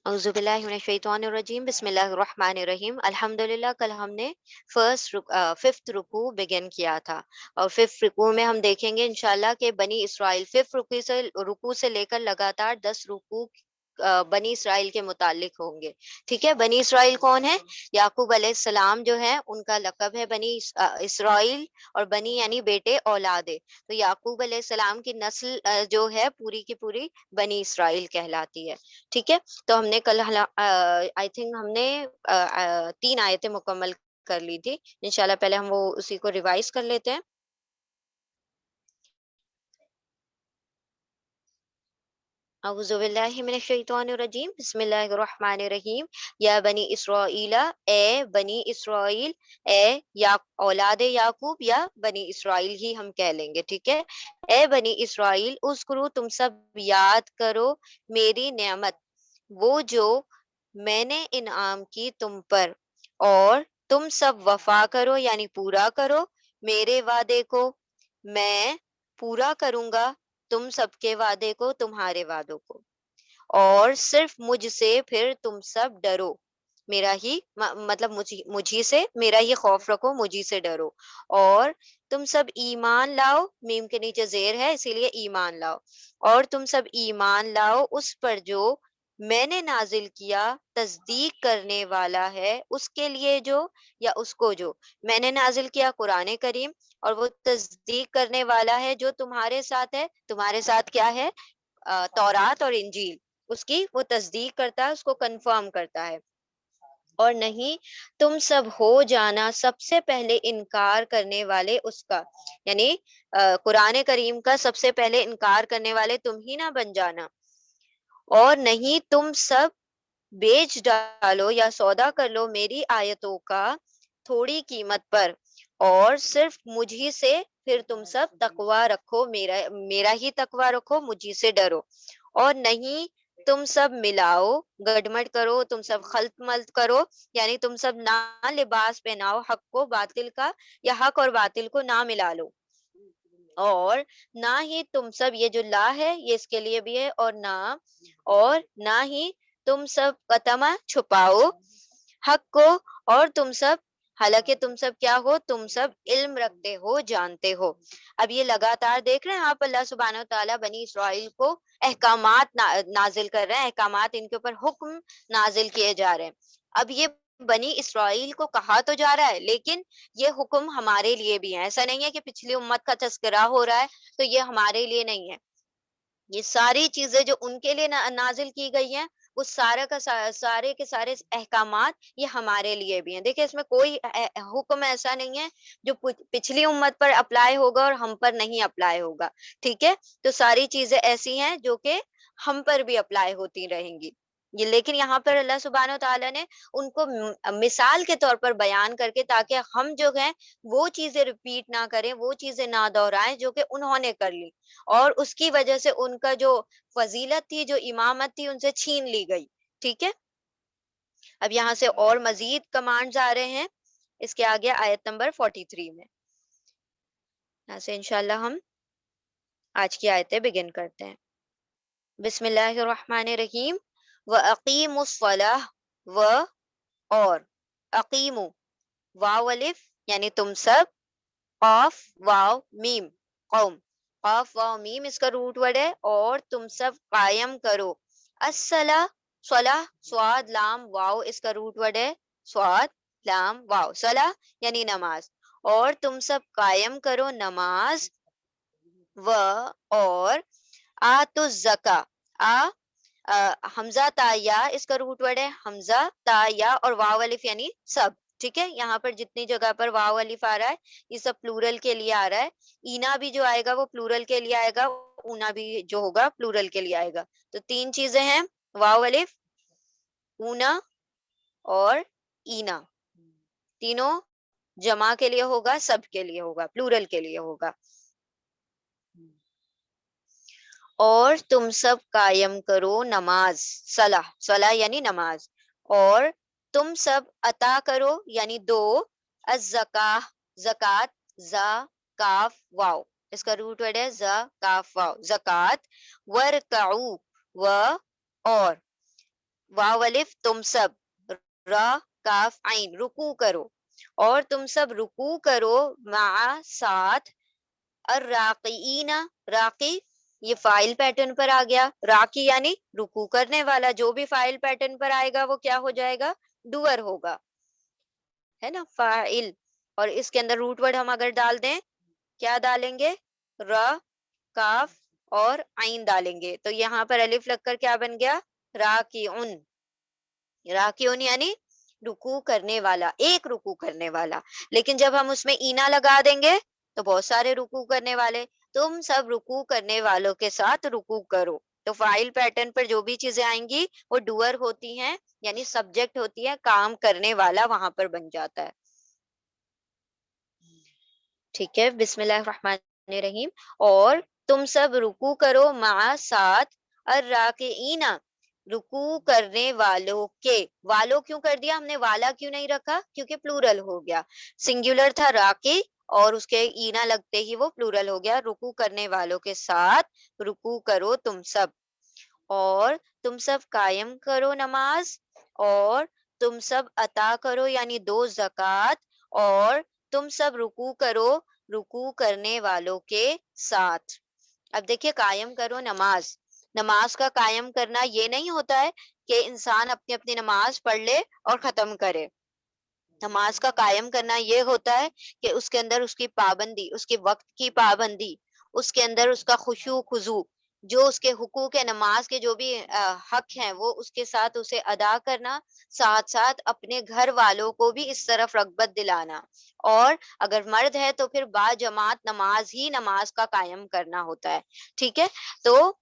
اعوذ باللہ من الشیطان الرجیم، بسم اللہ الرحمن الرحیم۔ الحمدللہ، کل ہم نے ففتھ رکوع بگن کیا تھا، اور ففتھ رکوع میں ہم دیکھیں گے انشاءاللہ کہ بنی اسرائیل ففتھ رکوع سے لے کر لگاتار 10 رکوع بنی اسرائیل کے متعلق ہوں گے۔ ٹھیک ہے، بنی اسرائیل کون ہے؟ یعقوب علیہ السلام جو ہے ان کا لقب ہے بنی اسرائیل، اور بنی یعنی بیٹے، اولاد ہے۔ تو یعقوب علیہ السلام کی نسل جو ہے پوری کی پوری بنی اسرائیل کہلاتی ہے۔ ٹھیک ہے، تو ہم نے کل آئی تھنک ہم نے 3 آیتیں مکمل کر لی تھی۔ انشاءاللہ پہلے ہم وہ اسی کو ریوائز کر لیتے ہیں۔ اعوذ باللہ من الشیطان الرجیم، بسم اللہ الرحمن الرحیم۔ یا بنی اسرائیل، اے بنی اسرائیل، اے یا اولاد یعقوب، یا بنی اسرائیل ہی ہم کہہ لیں گے، ٹھیک ہے۔ اے بنی اسرائیل، اذکروا، تم سب یاد کرو میری نعمت، وہ جو میں نے انعام کی تم پر، اور تم سب وفا کرو یعنی پورا کرو میرے وعدے کو، میں پورا کروں گا تم سب کے وعدے کو، تمہارے وعدوں کو، اور صرف مجھ سے پھر تم سب ڈرو، میرا ہی مطلب مجھی سے میرا ہی خوف رکھو، مجھی سے ڈرو، اور تم سب ایمان لاؤ، میم کے نیچے زیر ہے اسی لیے ایمان لاؤ، اور تم سب ایمان لاؤ اس پر جو میں نے نازل کیا، تصدیق کرنے والا ہے اس کے لیے جو، یا اس کو جو میں نے نازل کیا قرآن کریم، اور وہ تصدیق کرنے والا ہے جو تمہارے ساتھ ہے۔ تمہارے ساتھ کیا ہے؟ تورات اور انجیل، اس کی وہ تصدیق کرتا ہے، اس کو کنفرم کرتا ہے۔ اور نہیں تم سب ہو جانا سب سے پہلے انکار کرنے والے اس کا، یعنی قرآن کریم کا سب سے پہلے انکار کرنے والے تم ہی نہ بن جانا، اور نہیں تم سب بیچ ڈالو یا سودا کر لو میری آیتوں کا تھوڑی قیمت پر، اور صرف مجھی سے پھر تم سب تقوی رکھو، میرا ہی تقوی رکھو، مجھی سے ڈرو، اور نہیں تم سب ملاؤ، گڈمٹ کرو، تم سب خلط ملط کرو، یعنی تم سب نہ لباس پہناؤ حق کو باطل کا، یا حق اور باطل کو نہ ملا لو، اور نہ ہی تم سب، یہ جو لا ہے یہ اس کے لیے بھی ہے، اور نہ ہی تم سب قتمہ چھپاؤ حق کو، اور تم سب، حالانکہ تم سب کیا ہو، تم سب علم رکھتے ہو، جانتے ہو۔ اب یہ لگاتار دیکھ رہے ہیں آپ، اللہ سبحانہ و تعالیٰ بنی اسرائیل کو احکامات نازل کر رہے ہیں، احکامات ان کے اوپر حکم نازل کیے جا رہے ہیں۔ اب یہ بنی اسرائیل کو کہا تو جا رہا ہے، لیکن یہ حکم ہمارے لیے بھی ہے۔ ایسا نہیں ہے کہ پچھلی امت کا تذکرہ ہو رہا ہے تو یہ ہمارے لیے نہیں ہے، یہ ساری چیزیں جو ان کے لیے نازل کی گئی ہیں، وہ سارے کے سارے احکامات یہ ہمارے لیے بھی ہیں۔ دیکھیں اس میں کوئی حکم ایسا نہیں ہے جو پچھلی امت پر اپلائی ہوگا اور ہم پر نہیں اپلائی ہوگا، ٹھیک ہے۔ تو ساری چیزیں ایسی ہیں جو کہ ہم پر بھی اپلائی ہوتی رہیں گی، یہ لیکن یہاں پر اللہ سبحانہ و تعالیٰ نے ان کو مثال کے طور پر بیان کر کے، تاکہ ہم جو ہیں وہ چیزیں ریپیٹ نہ کریں، وہ چیزیں نہ دہرائیں جو کہ انہوں نے کر لی، اور اس کی وجہ سے ان کا جو فضیلت تھی، جو امامت تھی، ان سے چھین لی گئی، ٹھیک ہے۔ اب یہاں سے اور مزید کمانڈز آ رہے ہیں، اس کے آگے آیت نمبر 43 میں، یہاں سے انشاءاللہ ہم آج کی آیتیں بگن کرتے ہیں۔ بسم اللہ الرحمن الرحیم۔ وَأَقِیمُوا الصَّلَاةَ، اور اقیمو، واو الف یعنی تم سب، قاف واو میم قوم، قاف واو میم اس کا روٹ ورڈ ہے، اور تم سب قائم کرو الصلاح، صلاح سواد لام واؤ اس کا روٹ ورڈ ہے، سواد لام واؤ، صلاح یعنی نماز، اور تم سب قائم کرو نماز، و اور آتو الزکا، حمزہ تا یا اس کا روٹ ورڈ ہے، حمزہ تا یا اور واو الف یعنی سب، ٹھیک ہے۔ یہاں پر جتنی جگہ پر واو الف آ رہا ہے یہ سب پلورل کے لیے آ رہا ہے، اینا بھی جو آئے گا وہ پلورل کے لیے آئے گا، اونا بھی جو ہوگا پلورل کے لیے آئے گا۔ تو 3 چیزیں ہیں، واو الف، اونا اور اینا، تینوں جمع کے لیے ہوگا، سب کے لیے ہوگا، پلورل کے لیے ہوگا۔ اور تم سب قائم کرو نماز، صلاح، صلاح یعنی نماز، اور تم سب عطا کرو یعنی دو، الزکاہ، زکات، زا کاف واو اس کا روٹ ورڈ ہے، زا کاف واو، زکات، ورکعو، و اور واو الف تم سب, را کاف عین رکوع کرو, اور تم سب رکوع کرو مع ساتھ, الراقعین راقی یہ فائل پیٹرن پر آ گیا, راقی یعنی رکوع کرنے والا, جو بھی فائل پیٹرن پر آئے گا وہ کیا ہو جائے گا, ڈوئر ہوگا, ہے نا فائل. اور اس کے اندر روٹ ورڈ ہم اگر ڈال دیں, کیا ڈالیں گے, را کاف اور عین ڈالیں گے, تو یہاں پر الف لگ کر کیا بن گیا, راکعون, راکعون یعنی رکوع کرنے والا, ایک رکوع کرنے والا. لیکن جب ہم اس میں اینا لگا دیں گے تو بہت سارے رکوع کرنے والے, تم سب رکوع کرنے والوں کے ساتھ رکوع کرو. تو فائل پیٹرن پر جو بھی چیزیں آئیں گی وہ ڈوئر ہوتی ہیں, یعنی سبجیکٹ ہوتی ہے, کام کرنے والا وہاں پر بن جاتا ہے. ٹھیک ہے, بسم اللہ الرحمن الرحیم. اور تم سب رکوع کرو مع ساتھ, الراکعین رکوع کرنے والوں کے, والوں کیوں کر دیا ہم نے, والا کیوں نہیں رکھا, کیونکہ پلورل ہو گیا, سنگولر تھا راکی اور اس کے اینا لگتے ہی وہ پلورل ہو گیا, رکوع کرنے والوں کے ساتھ رکوع کرو تم سب. اور تم سب قائم کرو نماز, اور تم سب عطا کرو یعنی دو زکوٰۃ, اور تم سب رکوع کرو رکوع کرنے والوں کے ساتھ. اب دیکھیے قائم کرو نماز, نماز کا قائم کرنا یہ نہیں ہوتا ہے کہ انسان اپنی اپنی نماز پڑھ لے اور ختم کرے. نماز کا قائم کرنا یہ ہوتا ہے کہ اس کے اندر اس کی پابندی, اس کے وقت کی پابندی, اس کے اندر اس کا خشوع خضوع, جو اس کے حقوق نماز کے جو بھی حق ہیں وہ اس کے ساتھ اسے ادا کرنا, ساتھ ساتھ اپنے گھر والوں کو بھی اس طرف رغبت دلانا, اور اگر مرد ہے تو پھر با جماعت نماز ہی نماز کا قائم کرنا ہوتا ہے. ٹھیک ہے, تو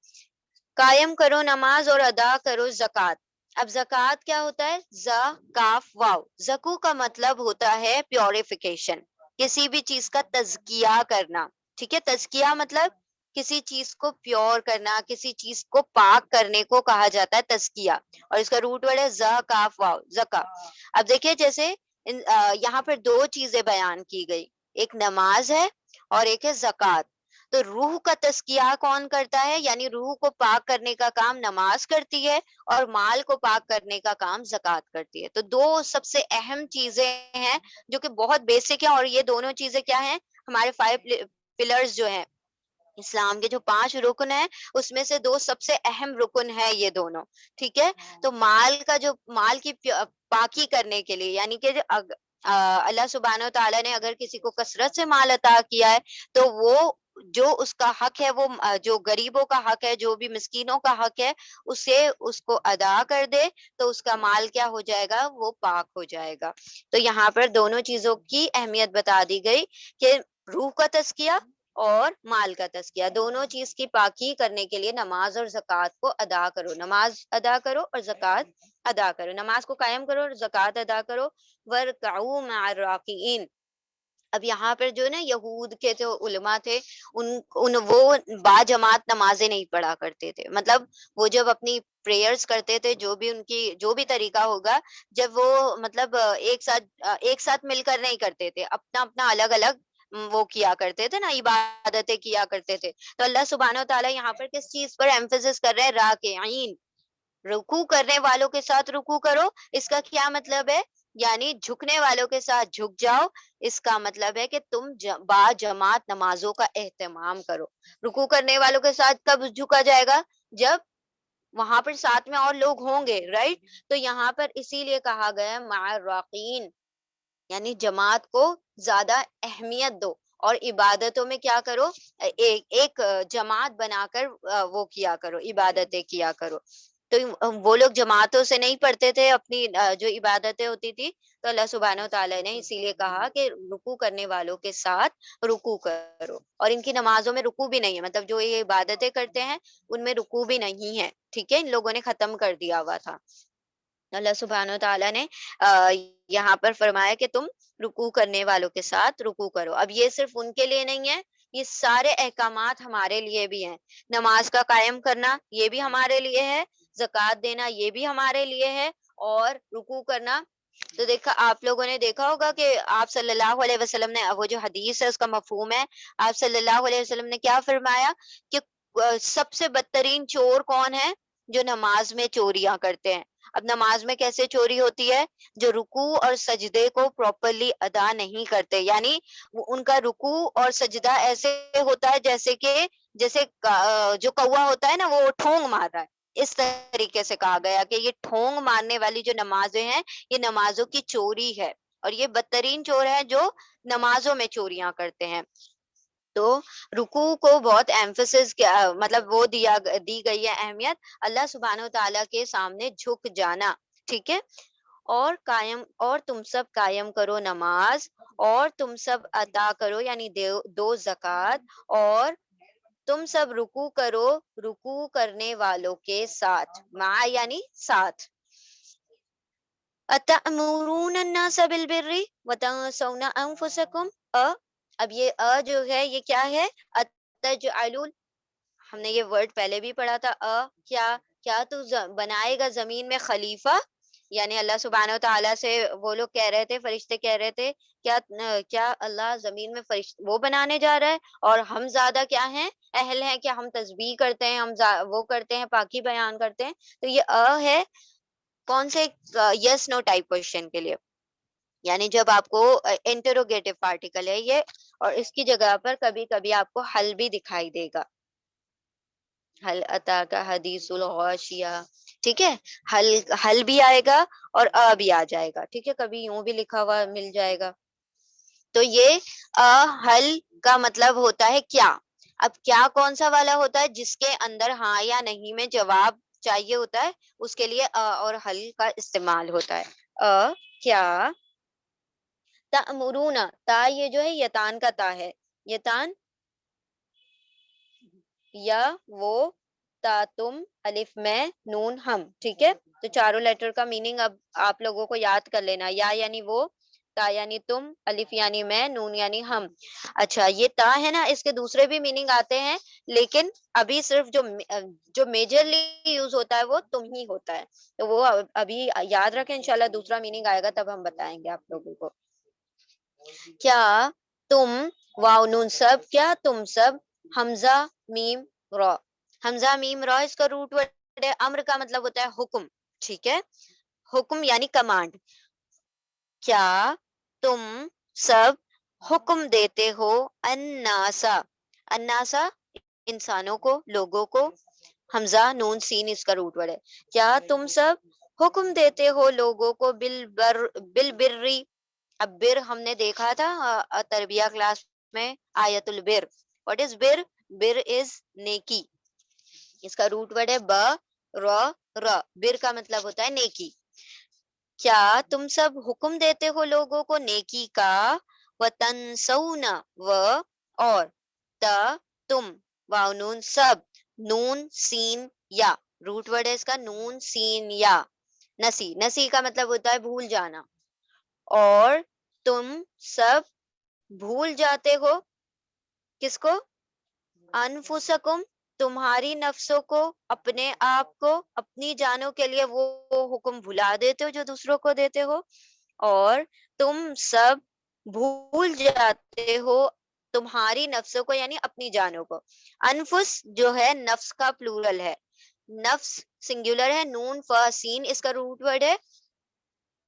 قائم کرو نماز اور ادا کرو زکوٰۃ. اب زکوٰۃ کیا ہوتا ہے, ز کاف واو, زکو کا مطلب ہوتا ہے پیوریفیکیشن, کسی بھی چیز کا تزکیہ کرنا. ٹھیک ہے, تزکیہ مطلب کسی چیز کو پیور کرنا, کسی چیز کو پاک کرنے کو کہا جاتا ہے تزکیہ, اور اس کا روٹ ورڈ ہے ز کاف واو, زکا. اب دیکھیے جیسے یہاں پر دو چیزیں بیان کی گئی, ایک نماز ہے اور ایک ہے زکوٰۃ. تو روح کا تزکیہ کون کرتا ہے, یعنی روح کو پاک کرنے کا کام نماز کرتی ہے, اور مال کو پاک کرنے کا کام زکوٰۃ کرتی ہے. تو دو سب سے اہم چیزیں ہیں جو کہ بہت بیسک ہیں, اور یہ دونوں چیزیں کیا ہیں, ہمارے 5 پلرز جو ہیں اسلام کے, جو 5 رکن ہیں اس میں سے دو سب سے اہم رکن ہے یہ دونوں. ٹھیک ہے, تو مال کا جو مال کی پاکی کرنے کے لیے, یعنی کہ اللہ سبحانہ و تعالیٰ نے اگر کسی کو کثرت سے مال عطا کیا ہے تو وہ جو اس کا حق ہے, وہ جو غریبوں کا حق ہے, جو بھی مسکینوں کا حق ہے, اسے اس کو ادا کر دے تو اس کا مال کیا ہو جائے گا, وہ پاک ہو جائے گا. تو یہاں پر دونوں چیزوں کی اہمیت بتا دی گئی کہ روح کا تزکیہ اور مال کا تزکیہ, دونوں چیز کی پاکی کرنے کے لیے نماز اور زکوٰۃ کو ادا کرو, نماز ادا کرو اور زکوٰۃ ادا کرو, نماز کو قائم کرو اور زکوٰۃ ادا کرو. وَارْكَعُوا مَعَ الرَّاكِعِينَ. اب یہاں پر جو نا یہود کے جو علماء تھے, وہ با جماعت نمازیں نہیں پڑھا کرتے تھے. مطلب وہ جب اپنی پریئرز کرتے تھے, جو بھی ان کی جو بھی طریقہ ہوگا, جب وہ مطلب ایک ساتھ مل کر نہیں کرتے تھے, اپنا اپنا الگ الگ وہ کیا کرتے تھے نا, عبادتیں کیا کرتے تھے. تو اللہ سبحانہ و تعالیٰ یہاں پر کس چیز پر ایمفیسس کر رہے ہیں, راکعین, رکوع کرنے والوں کے ساتھ رکوع کرو. اس کا کیا مطلب ہے, یعنی جھکنے والوں کے ساتھ جھک جاؤ. اس کا مطلب ہے کہ تم با جماعت نمازوں کا اہتمام کرو. رکوع کرنے والوں کے ساتھ کب جھکا جائے گا, جب وہاں پر ساتھ میں اور لوگ ہوں گے, رائٹ. تو یہاں پر اسی لیے کہا گیا مع الراقین, یعنی جماعت کو زیادہ اہمیت دو, اور عبادتوں میں کیا کرو, ایک جماعت بنا کر وہ کیا کرو, عبادتیں کیا کرو. تو وہ لوگ جماعتوں سے نہیں پڑھتے تھے اپنی جو عبادتیں ہوتی تھی, تو اللہ سبحانہ و تعالیٰ نے اسی لیے کہا کہ رکوع کرنے والوں کے ساتھ رکوع کرو. اور ان کی نمازوں میں رکوع بھی نہیں ہے, مطلب جو یہ عبادتیں کرتے ہیں ان میں رکوع بھی نہیں ہے. ٹھیک ہے, ان لوگوں نے ختم کر دیا ہوا تھا. اللہ سبحانہ و تعالیٰ نے یہاں پر فرمایا کہ تم رکوع کرنے والوں کے ساتھ رکوع کرو. اب یہ صرف ان کے لیے نہیں ہے, یہ سارے احکامات ہمارے لیے بھی ہیں. نماز کا قائم کرنا یہ بھی ہمارے لیے ہے, زکوٰۃ دینا یہ بھی ہمارے لیے ہے, اور رکوع کرنا. تو دیکھا, آپ لوگوں نے دیکھا ہوگا کہ آپ صلی اللہ علیہ وسلم نے, وہ جو حدیث ہے اس کا مفہوم ہے, آپ صلی اللہ علیہ وسلم نے کیا فرمایا کہ سب سے بدترین چور کون ہے, جو نماز میں چوریاں کرتے ہیں. اب نماز میں کیسے چوری ہوتی ہے؟ جو رکوع اور سجدے کو پراپرلی ادا نہیں کرتے، یعنی ان کا رکوع اور سجدہ ایسے ہوتا ہے جیسے جو کوا ہوتا ہے نا وہ ٹھونگ مار رہا ہے، اس طریقے سے کہا گیا کہ یہ ٹھونگ مارنے والی جو نمازیں ہیں یہ نمازوں کی چوری ہے، اور یہ بدترین چور ہے جو نمازوں میں چوریاں کرتے ہیں۔ تو رکوع کو بہت ایمفسس مطلب وہ دی گئی ہے اہمیت، اللہ سبحانہ و تعالیٰ کے سامنے جھک جانا، ٹھیک ہے۔ اور تم سب قائم کرو نماز، اور تم سب ادا کرو یعنی دو زکوٰۃ، اور تم سب رکوع کرو رکوع کرنے والوں کے ساتھ، مع یعنی ساتھ۔ اتأمرون الناس بالبر وتنسون انفسکم، اب یہ جو ہے یہ کیا ہے؟ اتجعلون، ہم نے یہ ورڈ پہلے بھی پڑھا تھا، کیا تو بنائے گا زمین میں خلیفہ، یعنی اللہ سبحانہ و تعالیٰ سے وہ لوگ کہہ رہے تھے، فرشتے کہہ رہے تھے کیا اللہ زمین میں وہ بنانے جا رہا ہے، اور ہم زیادہ کیا ہیں، اہل ہیں کہ ہم تسبیح کرتے ہیں، ہم وہ کرتے ہیں، پاکی بیان کرتے ہیں۔ تو یہ ہے کون سے یس نو ٹائپ کوشچن کے لیے، یعنی جب آپ کو انٹروگیٹو پارٹیکل ہے یہ، اور اس کی جگہ پر کبھی کبھی آپ کو حل بھی دکھائی دے گا، حل اتا کا حدیث الغاشیہ، ٹھیک ہے، حل بھی آئے گا اور بھی آ جائے گا، ٹھیک ہے، کبھی یوں بھی لکھا ہوا مل جائے گا۔ تو یہ حل کا مطلب ہوتا ہے کیا، اب کیا کون سا والا ہوتا ہے؟ جس کے اندر ہاں یا نہیں میں جواب چاہیے ہوتا ہے، اس کے لیے اور حل کا استعمال ہوتا ہے۔ کیا تأمرون، تا یہ جو ہے یتان کا تا ہے، یتان یا وہ، تا تم، الف میں، نون ہم، ٹھیک ہے، تو چاروں لیٹر کا میننگ اب آپ لوگوں کو یاد کر لینا، یا یعنی وہ، تا یعنی تم، الف یعنی میں، نون یعنی ہم۔ اچھا یہ تا ہے نا، اس کے دوسرے بھی میننگ آتے ہیں، لیکن ابھی صرف جو میجرلی یوز ہوتا ہے وہ تم ہی ہوتا ہے، تو وہ ابھی یاد رکھیں، انشاءاللہ دوسرا میننگ آئے گا تب ہم بتائیں گے آپ لوگوں کو۔ کیا تم، واو نون سب، کیا تم سب، حمزہ میم را، حمزہ میم را اس کا روٹ ورڈ ہے، امر کا مطلب ہوتا ہے حکم، ٹھیک ہے، حکم یعنی کمانڈ۔ کیا تم سب حکم دیتے ہو، الناسا، الناسا انسانوں کو، لوگوں کو، حمزہ نون سین اس کا روٹ ورڈ ہے، کیا تم سب حکم دیتے ہو لوگوں کو بالبری، اب بر ہم نے دیکھا تھا تربیہ کلاس میں، آیت البر، واٹ از بر؟ بر از نیکی، اس کا روٹ ورڈ ہے ر، بر کا مطلب ہوتا ہے نیکی۔ کیا تم سب حکم دیتے ہو لوگوں کو نیکی کا، وتنسون، اور تم، واو نون سب، نون سین یا، روٹ ورڈ ہے اس کا نون سین یا، نسی کا مطلب ہوتا ہے بھول جانا، اور تم سب بھول جاتے ہو کس کو؟ انفسکم، تمہاری نفسوں کو، اپنے آپ کو، اپنی جانوں کے لیے وہ حکم بھلا دیتے ہو جو دوسروں کو دیتے ہو، اور تم سب بھول جاتے ہو تمہاری نفسوں کو یعنی اپنی جانوں کو۔ انفس جو ہے نفس کا پلورل ہے، نفس سنگولر ہے، نون فا سین اس کا روٹ ورڈ ہے،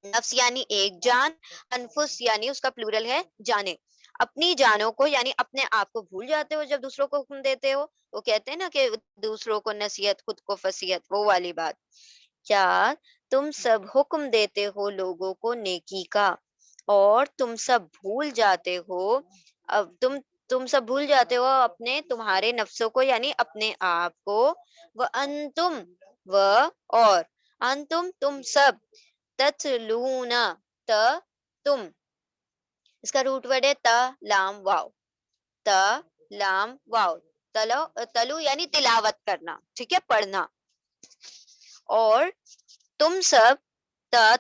نفس یعنی ایک جان، انفس یعنی اس کا پلورل ہے جانے، اپنی جانوں کو یعنی اپنے آپ کو بھول جاتے ہو جب دوسروں کو حکم دیتے ہو، وہ کہتے ہیں نا کہ دوسروں کو نصیحت خود کو فصیحت، وہ والی بات۔ کیا تم سب حکم دیتے ہو لوگوں کو نیکی کا، اور تم سب بھول جاتے ہو، اب تم سب بھول جاتے ہو اپنے تمہارے نفسوں کو یعنی اپنے آپ کو، وانتم، اور انتم تم سب، تتلون، تم، اس کا روٹ ورڈ ہے تا لام واو، تا لام واو، تلو یعنی تلاوت کرنا، ٹھیک ہے، پڑھنا، اور تم سب،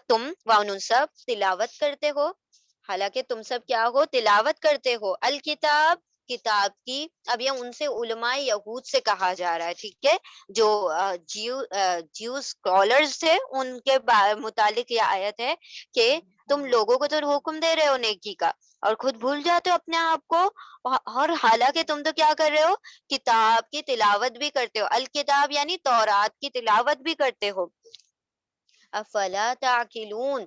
تم، واو نون سب، تلاوت کرتے ہو، حالانکہ تم سب کیا ہو؟ تلاوت کرتے ہو، الکتاب، کتاب کی، اب یہ ان سے علماء یہود سے کہا جا رہا ہے، ٹھیک ہے، جو جیو اسکالرز تھے ان کے متعلق یہ آیت ہے کہ تم لوگوں کو تو حکم دے رہے ہو نیکی کا اور خود بھول جاتے ہو اپنے آپ کو، اور حالانکہ تم تو کیا کر رہے ہو؟ کتاب کی تلاوت بھی کرتے ہو، الکتاب یعنی تورات کی تلاوت بھی کرتے ہو، افلا تعقلون،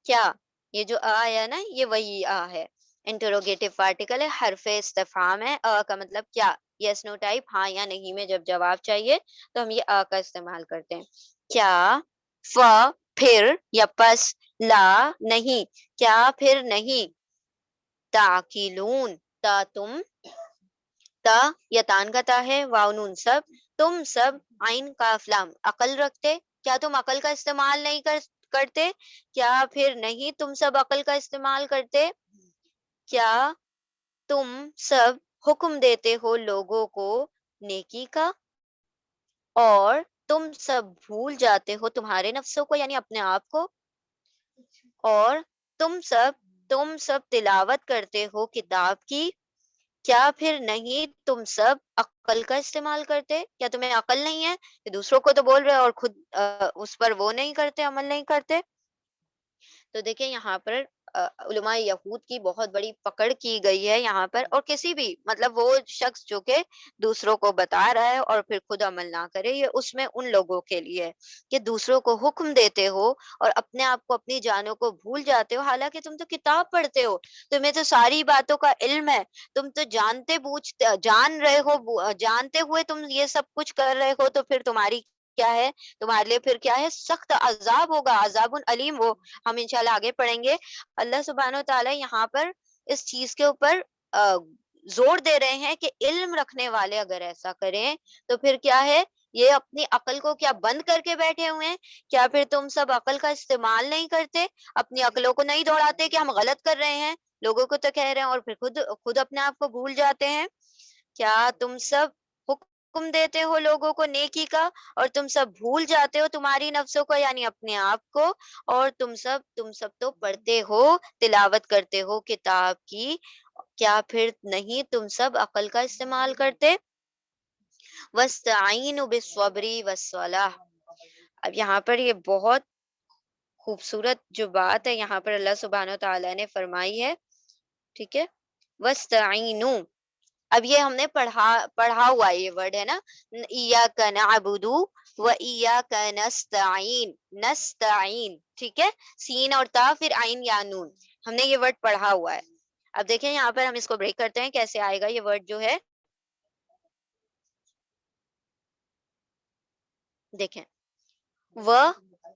کیا، یہ جو آیا نا یہ وہی ہے، انٹروگیٹو پارٹیکل ہے، حرف استفہام ہے، کا مطلب کیا، یس نو ٹائپ، ہاں یا نہیں میں جب جواب چاہیے تو ہم یہ کا استعمال کرتے ہیں. کیا، ف پھر یا پس، لا نہیں، کیا پھر نہیں، تعقلون تا تم، تا یا تان کا تا ہے، واو نون سب، تم سب، عین کاف لام عقل رکھتے، کیا تم عقل کا استعمال نہیں کرتے، کیا پھر نہیں تم سب عقل کا استعمال کرتے، کیا تم سب حکم دیتے ہو لوگوں کو نیکی کا، اور تم سب بھول جاتے ہو تمہارے نفسوں کو یعنی اپنے آپ کو، اور تم سب تلاوت کرتے ہو کتاب کی، کیا پھر نہیں تم سب عقل کا استعمال کرتے، کیا تمہیں عقل نہیں ہے کہ دوسروں کو تو بول رہے اور خود اس پر وہ نہیں کرتے، عمل نہیں کرتے. تو دیکھیں یہاں پر علماء یہود کی بہت بڑی پکڑ کی گئی ہے یہاں پر، اور کسی بھی مطلب وہ شخص جو کہ دوسروں کو بتا رہا ہے اور پھر خود عمل نہ کرے، یہ اس میں ان لوگوں کے لیے ہے کہ دوسروں کو حکم دیتے ہو اور اپنے آپ کو اپنی جانوں کو بھول جاتے ہو، حالانکہ تم تو کتاب پڑھتے ہو، تمہیں تو ساری باتوں کا علم ہے، تم تو جانتے بوجھتے جان رہے ہو، جانتے ہوئے تم یہ سب کچھ کر رہے ہو، تو پھر تمہاری کیا ہے، تمہارے لیے پھر کیا ہے، سخت عذاب ہوگا، عذاب علیم. وہ ہم انشاءاللہ آگے پڑھیں گے. اللہ سبحانہ و تعالیٰ یہاں پر اس چیز کے اوپر زور دے رہے ہیں کہ علم رکھنے والے اگر ایسا کریں تو پھر کیا ہے، یہ اپنی عقل کو کیا بند کر کے بیٹھے ہوئے ہیں، کیا پھر تم سب عقل کا استعمال نہیں کرتے، اپنی عقلوں کو نہیں دوڑاتے کہ ہم غلط کر رہے ہیں، لوگوں کو تو کہہ رہے ہیں اور پھر خود اپنے آپ کو بھول جاتے ہیں. کیا تم سب حکم دیتے ہو لوگوں کو نیکی کا اور تم سب بھول جاتے ہو تمہاری نفسوں کو یعنی اپنے آپ کو، اور تم سب تو پڑھتے ہو، تلاوت کرتے ہو کتاب کی، کیا پھر نہیں تم سب عقل کا استعمال کرتے. وَاسْتَعِینُوا بِالصَّبْرِ وَالصَّلَاةِ. اب یہاں پر یہ بہت خوبصورت جو بات ہے یہاں پر اللہ سبحانہ و تعالیٰ نے فرمائی ہے، ٹھیک ہے. وَاسْتَعِینُوا، اب یہ ہم نے پڑھا ہوا یہ ورڈ ہے نا، ایاک نعبد و ایاک نستعین، نستعین، ٹھیک ہے، سین اور تا پھر عین یا نون، ہم نے یہ ورڈ پڑھا ہوا ہے. اب دیکھیں یہاں پر ہم اس کو بریک کرتے ہیں، کیسے آئے گا یہ ورڈ جو ہے، دیکھیں، و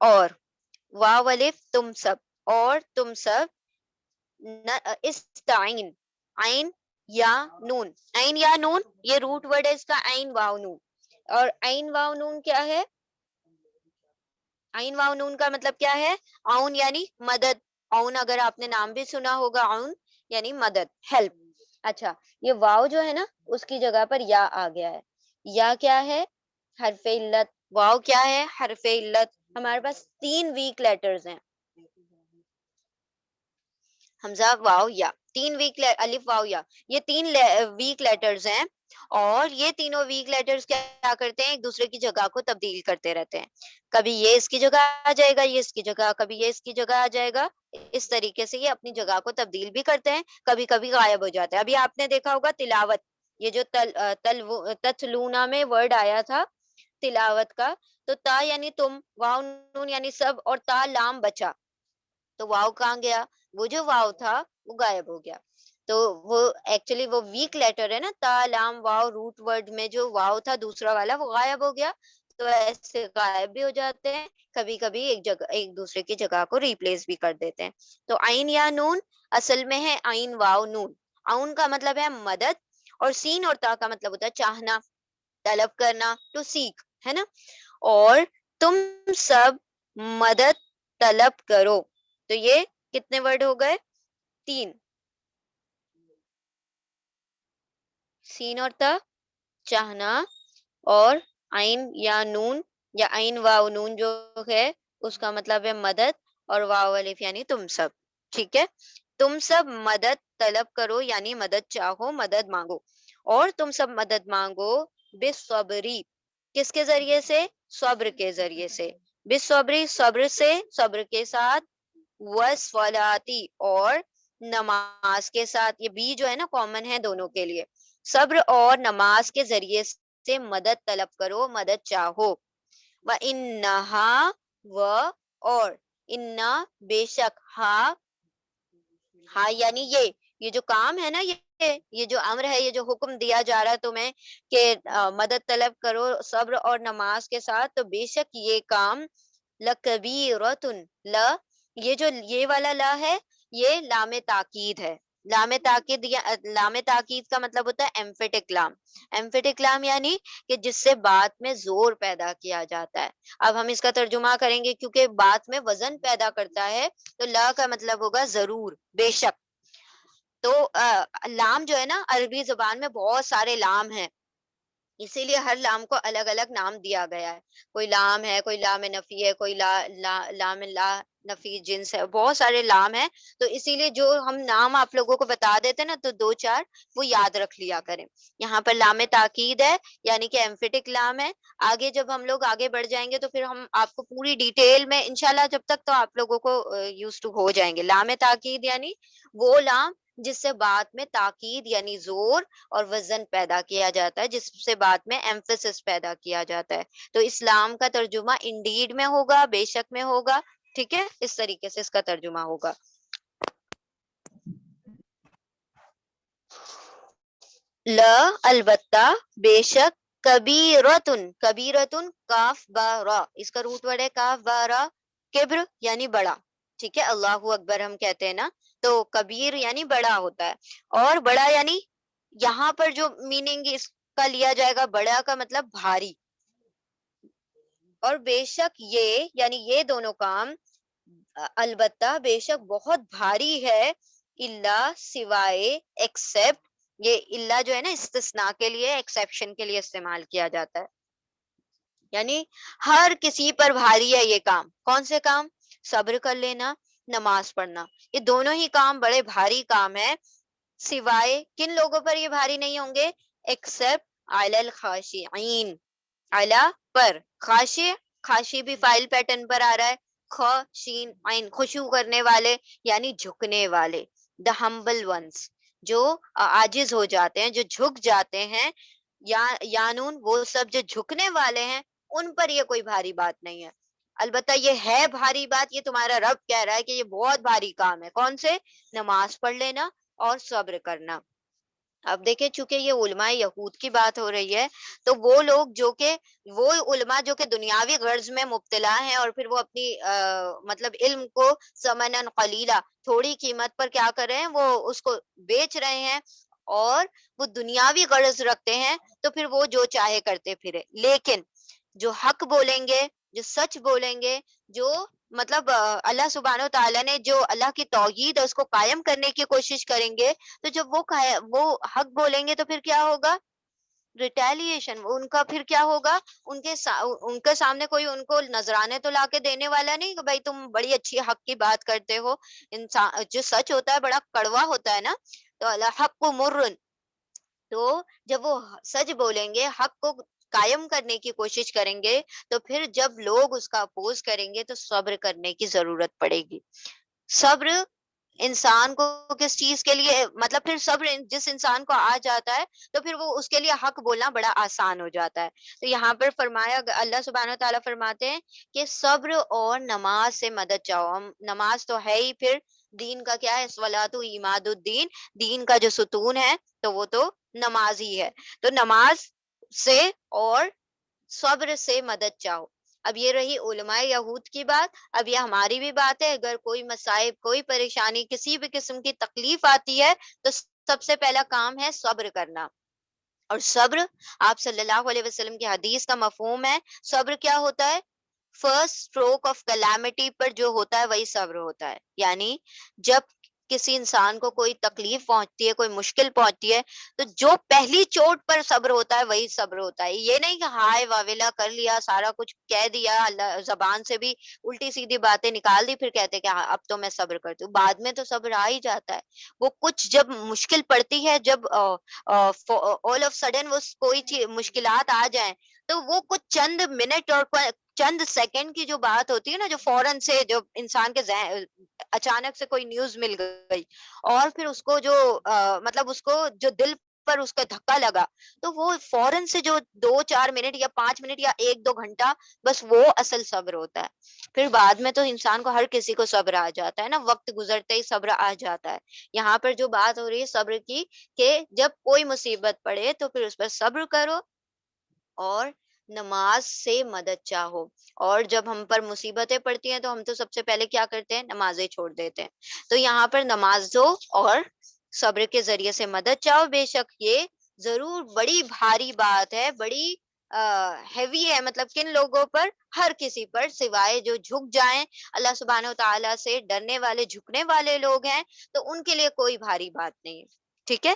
اور، واو الف تم سب، اور تم سب، استعین، عین یا نون، عین یا نون یہ روٹ ورڈ ہے اس کا، عین واو نون، اور عین واو نون کیا ہے، عین واو نون کا مطلب کیا ہے، عون یعنی مدد، عون اگر آپ نے نام بھی سنا ہوگا، عون یعنی مدد، ہیلپ. اچھا، یہ واو جو ہے نا اس کی جگہ پر یا آ گیا ہے، یا کیا ہے، حرف علت، واو کیا ہے، حرف علت. ہمارے پاس 3 ویک لیٹرز ہیں، حمزہ واو یا، 3 ویک، الف واو یا، یہ 3 ویک لیٹرز ہیں، اور یہ تینوں ویک لیٹرز کیا کرتے ہیں، ایک دوسرے کی جگہ کو تبدیل کرتے رہتے ہیں، کبھی یہ اس کی جگہ آ جائے گا، یہ اس کی جگہ، کبھی یہ اس کی جگہ آ جائے گا، اس طریقے سے یہ اپنی جگہ کو تبدیل بھی کرتے ہیں، کبھی کبھی غائب ہو جاتا ہے. ابھی آپ نے دیکھا ہوگا تلاوت، یہ جو تتلونا میں ورڈ آیا تھا تلاوت کا، تو تا یعنی تم، واو نون یعنی سب، اور تا لام بچا، تو واو کہاں گیا، وہ جو واو تھا وہ غائب ہو گیا. تو وہ ایکچولی وہ ویک لیٹر ہے نا، تا لام واو، روٹ ورڈ میں جو واو تھا دوسرا والا وہ غائب ہو گیا، تو ایسے غائب بھی ہو جاتے ہیں، کبھی کبھی ایک دوسرے کی جگہ کو ریپلیس بھی کر دیتے ہیں. تو عین یا نون اصل میں ہے عین واو نون، عون کا مطلب ہے مدد، اور سین اور تا کا مطلب ہوتا ہے چاہنا، طلب کرنا، ٹو سیک، ہے نا. اور تم سب مدد طلب کرو، تو یہ کتنے ورڈ ہو گئے، 3، سین اور تا، چاہنا، اور عین یا نون یا عین واو نون جو ہے اس کا مطلب ہے مدد، اور واو الف یعنی تم سب، ٹھیک ہے. تم سب مدد طلب کرو یعنی مدد چاہو، مدد مانگو، اور تم سب مدد مانگو بالصبری، کس کے ذریعے سے، صبر کے ذریعے سے، بالصبری صبر سے، صبر کے ساتھ، والصلاتی اور نماز کے ساتھ، یہ بھی جو ہے نا کامن ہے دونوں کے لیے، صبر اور نماز کے ذریعے سے مدد طلب کرو، مدد چاہو. وَإِنَّهَا و اور, انا بے شک, ہا ہاں یعنی یہ جو کام ہے نا, یہ جو امر ہے, یہ جو حکم دیا جا رہا ہے تمہیں کہ مدد طلب کرو صبر اور نماز کے ساتھ, تو بے شک یہ کام لکبیرتن, لا, یہ جو یہ والا لا ہے یہ لام تاکید ہے. لام تاکید, یا لام تاکید کا مطلب ہوتا ہے ایمفیٹک لام. ایمفیٹک لام یعنی کہ جس سے بات میں زور پیدا کیا جاتا ہے. اب ہم اس کا ترجمہ کریں گے, کیونکہ بات میں وزن پیدا کرتا ہے, تو لا کا مطلب ہوگا ضرور, بے شک. تو لام جو ہے نا, عربی زبان میں بہت سارے لام ہیں, اسی لیے ہر لام کو الگ الگ نام دیا گیا ہے. کوئی لام ہے, کوئی لام نفی ہے, کوئی لام لا نفی جنس ہے, بہت سارے لام ہیں. تو اسی لیے جو ہم نام آپ لوگوں کو بتا دیتے نا, تو دو چار وہ یاد رکھ لیا کریں. یہاں پر لام تاکید ہے, یعنی کہ ایمفیٹک لام ہے. آگے جب ہم لوگ آگے بڑھ جائیں گے تو پھر ہم آپ کو پوری ڈیٹیل میں انشاءاللہ, جب تک تو آپ لوگوں کو یوز ٹو ہو جائیں گے. لام تاکید یعنی وہ لام جس سے بات میں تاکید یعنی زور اور وزن پیدا کیا جاتا ہے, جس سے بات میں ایمفیسس پیدا کیا جاتا ہے. تو اسلام کا ترجمہ انڈیڈ میں ہوگا, بے شک میں ہوگا. ٹھیک ہے, اس طریقے سے اس کا ترجمہ ہوگا. لا البتہ, بے شک, کبیرتن, کبیرتن کاف با را, اس کا روٹ ورڈ ہے کاف با را, کبر یعنی بڑا. ٹھیک ہے, اللہ اکبر ہم کہتے ہیں نا, تو کبیر یعنی بڑا ہوتا ہے. اور بڑا یعنی یہاں پر جو میننگ اس کا لیا جائے گا, بڑا کا مطلب بھاری. اور بے شک یہ یعنی یہ دونوں کام, البتہ بے شک بہت بھاری ہے, اللہ سوائے, ایکسپٹ, یہ اللہ جو ہے نا استثناء کے لیے, ایکسیپشن کے لیے استعمال کیا جاتا ہے. یعنی ہر کسی پر بھاری ہے یہ کام. کون سے کام؟ صبر کر لینا, نماز پڑھنا, یہ دونوں ہی کام بڑے بھاری کام ہے. سوائے کن لوگوں پر یہ بھاری نہیں ہوں گے؟ ایکسپٹ علی الخاشعین, اعلی پر, خاشع, خاشع بھی فائل پیٹرن پر آ رہا ہے, خاشین عین, خشوع کرنے والے یعنی جھکنے والے, دا ہمبل ونس, جو عاجز ہو جاتے ہیں, جو جھک جاتے ہیں, یا یانون, وہ سب جو جھکنے والے ہیں, ان پر یہ کوئی بھاری بات نہیں ہے. البتہ یہ ہے بھاری بات, یہ تمہارا رب کہہ رہا ہے کہ یہ بہت بھاری کام ہے. کون سے؟ نماز پڑھ لینا اور صبر کرنا. اب دیکھیں, چونکہ یہ علماء یہود کی بات ہو رہی ہے, تو وہ لوگ جو کہ وہ علماء جو کہ دنیاوی غرض میں مبتلا ہیں, اور پھر وہ اپنی مطلب علم کو ثمناً قلیلا, تھوڑی قیمت پر کیا کر رہے ہیں, وہ اس کو بیچ رہے ہیں, اور وہ دنیاوی غرض رکھتے ہیں, تو پھر وہ جو چاہے کرتے پھرے. لیکن جو حق بولیں گے, جو سچ بولیں گے, جو مطلب اللہ سبحانہ و تعالیٰ نے جو اللہ کی توحید ہے اس کو قائم کرنے کی کوشش کریں گے, تو جب وہ حق بولیں گے تو پھر کیا ہوگا؟ ریٹیلیشن. ان کا پھر کیا ہوگا؟ ان کے سامنے کوئی ان کو نذرانے تو لا کے دینے والا نہیں کہ بھائی تم بڑی اچھی حق کی بات کرتے ہو. انسان جو سچ ہوتا ہے بڑا کڑوا ہوتا ہے نا, تو الحق کو مرن, تو جب وہ سچ بولیں گے, حق کو قائم کرنے کی کوشش کریں گے, تو پھر جب لوگ اس کا اپوز کریں گے تو صبر کرنے کی ضرورت پڑے گی. صبر انسان کو کس چیز کے لیے, مطلب پھر صبر جس انسان کو آ جاتا ہے, تو پھر وہ اس کے لیے حق بولنا بڑا آسان ہو جاتا ہے. تو یہاں پر فرمایا, اللہ سبحانہ و تعالیٰ فرماتے ہیں کہ صبر اور نماز سے مدد چاہو. نماز تو ہے ہی, پھر دین کا کیا ہے؟ صلاۃ عماد الدین, دین کا جو ستون ہے تو وہ تو نماز ہی ہے. تو نماز سے اور صبر سے مدد چاہو. اب یہ رہی علماء یہود کی بات. اب یہ ہماری بھی بات ہے, اگر کوئی مصائب, کوئی پریشانی, کسی بھی قسم کی تکلیف آتی ہے, تو سب سے پہلا کام ہے صبر کرنا. اور صبر, آپ صلی اللہ علیہ وسلم کی حدیث کا مفہوم ہے, صبر کیا ہوتا ہے؟ فرسٹ اسٹروک آف کلیمٹی پر جو ہوتا ہے وہی صبر ہوتا ہے. یعنی جب کسی انسان کو کوئی تکلیف پہنچتی ہے, کوئی مشکل پہنچتی ہے, تو جو پہلی چوٹ پر صبر ہوتا ہے وہی صبر ہوتا ہے. یہ نہیں کہ ہائے واویلا کر لیا, سارا کچھ کہہ دیا, اللہ زبان سے بھی الٹی سیدھی باتیں نکال دی, پھر کہتے کہ ہاں اب تو میں صبر کرتی ہوں. بعد میں تو صبر آ ہی جاتا ہے. وہ کچھ جب مشکل پڑتی ہے, جب آل آف سڈن وہ کوئی مشکلات آ جائیں, تو وہ کچھ چند منٹ اور چند سیکنڈ کی جو بات ہوتی ہے نا, جو فوراً سے جو انسان کے اچانک سے کوئی نیوز مل گئی, اور پھر اس کو جو مطلب اس کو جو دل پر اس کا دھکا لگا تو وہ فوراً سے جو 2-4 منٹ یا 5 منٹ یا 1-2 گھنٹہ بس وہ اصل صبر ہوتا ہے. پھر بعد میں تو انسان کو ہر کسی کو صبر آ جاتا ہے نا, وقت گزرتے ہی صبر آ جاتا ہے. یہاں پر جو بات ہو رہی ہے صبر کی کہ جب کوئی مصیبت پڑے تو پھر اس پر صبر کرو اور نماز سے مدد چاہو. اور جب ہم پر مصیبتیں پڑتی ہیں تو ہم تو سب سے پہلے کیا کرتے ہیں, نمازیں چھوڑ دیتے ہیں. تو یہاں پر نماز دو اور صبر کے ذریعے سے مدد چاہو. بے شک یہ ضرور بڑی بھاری بات ہے, بڑی ہیوی ہے, مطلب کن لوگوں پر, ہر کسی پر, سوائے جو جھک جائیں اللہ سبحانہ و تعالیٰ سے ڈرنے والے, جھکنے والے لوگ ہیں, تو ان کے لیے کوئی بھاری بات نہیں ہے. ٹھیک ہے,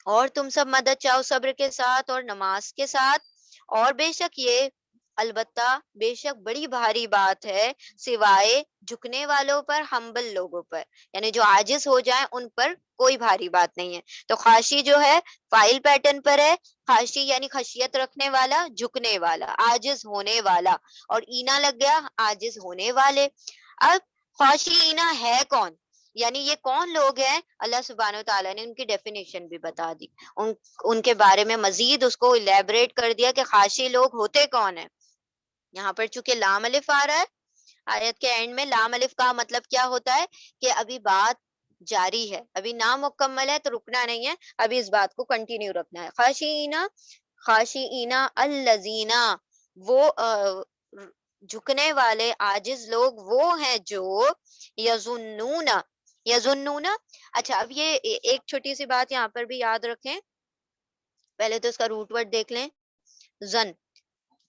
اور تم سب مدد چاہو صبر کے ساتھ اور نماز کے ساتھ. اور بے شک یہ البتہ بے شک بڑی بھاری بات ہے سوائے جھکنے والوں پر, ہمبل لوگوں پر, یعنی جو عاجز ہو جائیں ان پر کوئی بھاری بات نہیں ہے. تو خاشی جو ہے فائل پیٹرن پر ہے, خاشی یعنی خشیت رکھنے والا, جھکنے والا, عاجز ہونے والا, اور اینا لگ گیا عاجز ہونے والے. اب خاشی اینا ہے کون, یعنی یہ کون لوگ ہیں, اللہ سبحانہ و تعالیٰ نے ان کی ڈیفینیشن بھی بتا دی, ان کے بارے میں مزید اس کو الیبریٹ کر دیا کہ خاشی لوگ ہوتے کون ہیں. یہاں پر چونکہ لام الف آ رہا ہے آیت کے اینڈ میں, لام الف کا مطلب کیا ہوتا ہے کہ ابھی بات جاری ہے, ابھی نامکمل ہے تو رکنا نہیں ہے, ابھی اس بات کو کنٹینیو رکھنا ہے. خاشعینا, خاشعینا الذین, وہ جھکنے والے عاجز لوگ وہ ہیں جو یظنون, یظنون. اچھا اب یہ ایک چھوٹی سی بات یہاں پر بھی یاد رکھیں, پہلے تو اس کا روٹ ورڈ دیکھ لیں. زن,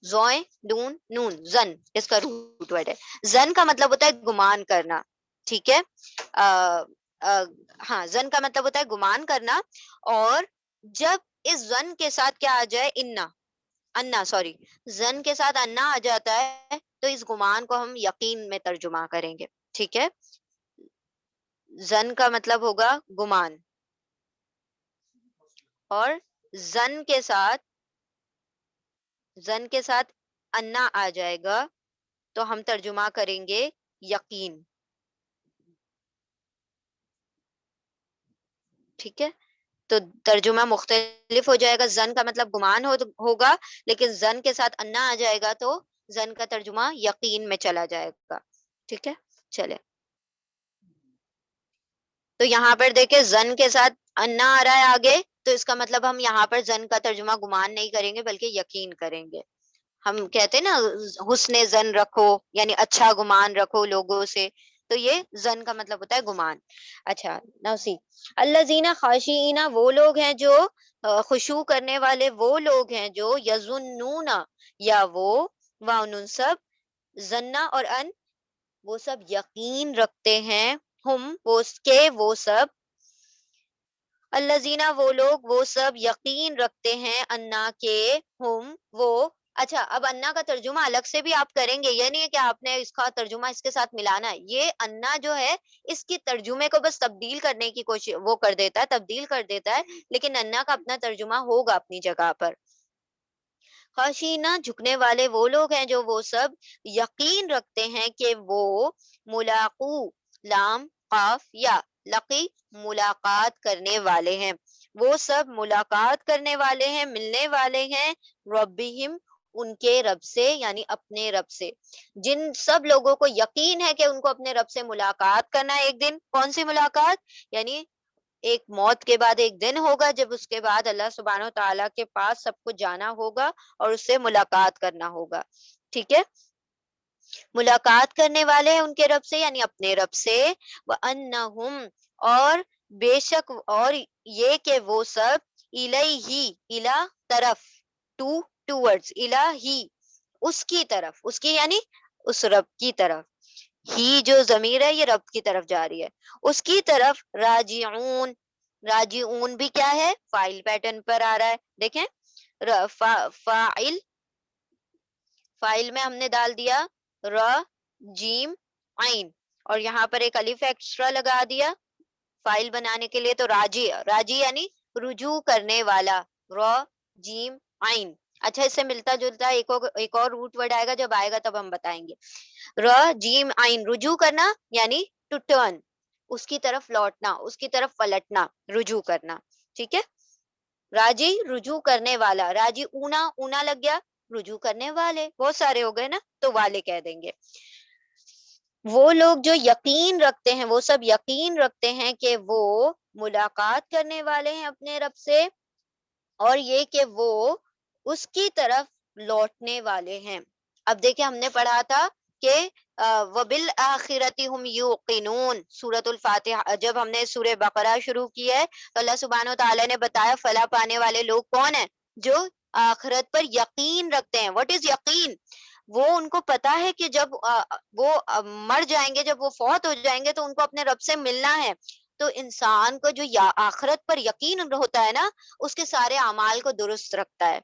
زوئے دون نون, زن اس کا روٹ ورڈ ہے. زن کا مطلب ہوتا ہے گمان کرنا, ٹھیک ہے, ہاں زن کا مطلب ہوتا ہے گمان کرنا. اور جب اس زن کے ساتھ کیا آ جائے, انا سوری, زن کے ساتھ انا آ جاتا ہے تو اس گمان کو ہم یقین میں ترجمہ کریں گے. ٹھیک ہے, زن کا مطلب ہوگا گمان, اور زن کے ساتھ انا آ جائے گا تو ہم ترجمہ کریں گے یقین. ٹھیک ہے, تو ترجمہ مختلف ہو جائے گا. زن کا مطلب گمان ہوگا, لیکن زن کے ساتھ انا آ جائے گا تو زن کا ترجمہ یقین میں چلا جائے گا. ٹھیک ہے, چلے. تو یہاں پر دیکھیں زن کے ساتھ انا آ رہا ہے آگے, تو اس کا مطلب ہم یہاں پر زن کا ترجمہ گمان نہیں کریں گے بلکہ یقین کریں گے. ہم کہتے ہیں نا حسن زن رکھو, یعنی اچھا گمان رکھو لوگوں سے, تو یہ زن کا مطلب ہوتا ہے گمان. اچھا نوسی, الذین خاشعین, وہ لوگ ہیں جو خشوع کرنے والے, وہ لوگ ہیں جو یظنون, یا وہ واؤن سب, زنا اور ان, وہ سب یقین رکھتے ہیں, ہم وہ سب, الذین وہ لوگ, وہ سب یقین رکھتے ہیں, انا کے, ہم وہ. اچھا اب انا کا ترجمہ الگ سے بھی آپ کریں گے, یہ نہیں ہے کہ آپ نے اس کا ترجمہ اس کے ساتھ ملانا ہے. یہ انا جو ہے اس کی ترجمے کو بس تبدیل کرنے کی کوشش وہ کر دیتا ہے, تبدیل کر دیتا ہے, لیکن انا کا اپنا ترجمہ ہوگا اپنی جگہ پر. خاشعین, جھکنے والے وہ لوگ ہیں جو وہ سب یقین رکھتے ہیں کہ وہ ملاقو, لام قاف یا لقی, ملاقات کرنے والے ہیں, وہ سب ملاقات کرنے والے ہیں, ملنے والے ہیں, ربہم, ان کے رب سے, یعنی اپنے رب سے. جن سب لوگوں کو یقین ہے کہ ان کو اپنے رب سے ملاقات کرنا ہے ایک دن, کون سی ملاقات, یعنی ایک موت کے بعد ایک دن ہوگا جب اس کے بعد اللہ سبحانہ و تعالیٰ کے پاس سب کو جانا ہوگا اور اس سے ملاقات کرنا ہوگا. ٹھیک ہے, ملاقات کرنے والے ہیں ان کے رب سے, یعنی اپنے رب سے. وَأَنَّهُمْ, اور بے شک, اور یہ کہ وہ سب, الیہ, الی طرف, ٹوورڈز, الیہ اس کی طرف, اس کی یعنی اس رب کی طرف, ہی جو ضمیر ہے یہ رب کی طرف جا رہی ہے, اس کی طرف راجعون. راجعون بھی کیا ہے, فائل پیٹرن پر آ رہا ہے, دیکھیں, فاعل, فائل میں ہم نے ڈال دیا ر, جیم, عین, اور یہاں پر ایک الف ایکسٹرا لگا دیا فائل بنانے کے لیے, تو راجی, راجی یعنی رجوع کرنے والا, ر, جیم, عین. اچھا اس سے ملتا جلتا ایک اور روٹ ورڈ آئے گا, جب آئے گا تب ہم بتائیں گے. ر, جیم, عین, رجوع کرنا یعنی ٹو ٹرن, اس کی طرف لوٹنا, اس کی طرف پلٹنا, رجوع کرنا. ٹھیک ہے. راجی رجوع کرنے والا، راجی اونا، اونا لگ گیا، رجوع کرنے والے بہت سارے ہو گئے نا تو والے کہہ دیں گے. وہ لوگ جو یقین رکھتے ہیں، وہ سب یقین رکھتے ہیں کہ وہ ملاقات کرنے والے ہیں اپنے رب سے، اور یہ کہ وہ اس کی طرف لوٹنے والے ہیں. اب دیکھیں ہم نے پڑھا تھا کہ وَبِالْآخِرَةِ هُمْ يُوقِنُونَ، سورۃ الفاتحہ جب ہم نے سورہ بقرہ شروع کی ہے تو اللہ سبحانہ و تعالیٰ نے بتایا فلاح پانے والے لوگ کون ہیں؟ جو آخرت پر یقین رکھتے ہیں. واٹ از یقین؟ وہ ان کو پتا ہے کہ جب وہ مر جائیں گے، جب وہ فوت ہو جائیں گے تو ان کو اپنے رب سے ملنا ہے. تو انسان کو جو آخرت پر یقین ہوتا ہے نا، اس کے سارے اعمال کو درست رکھتا ہے.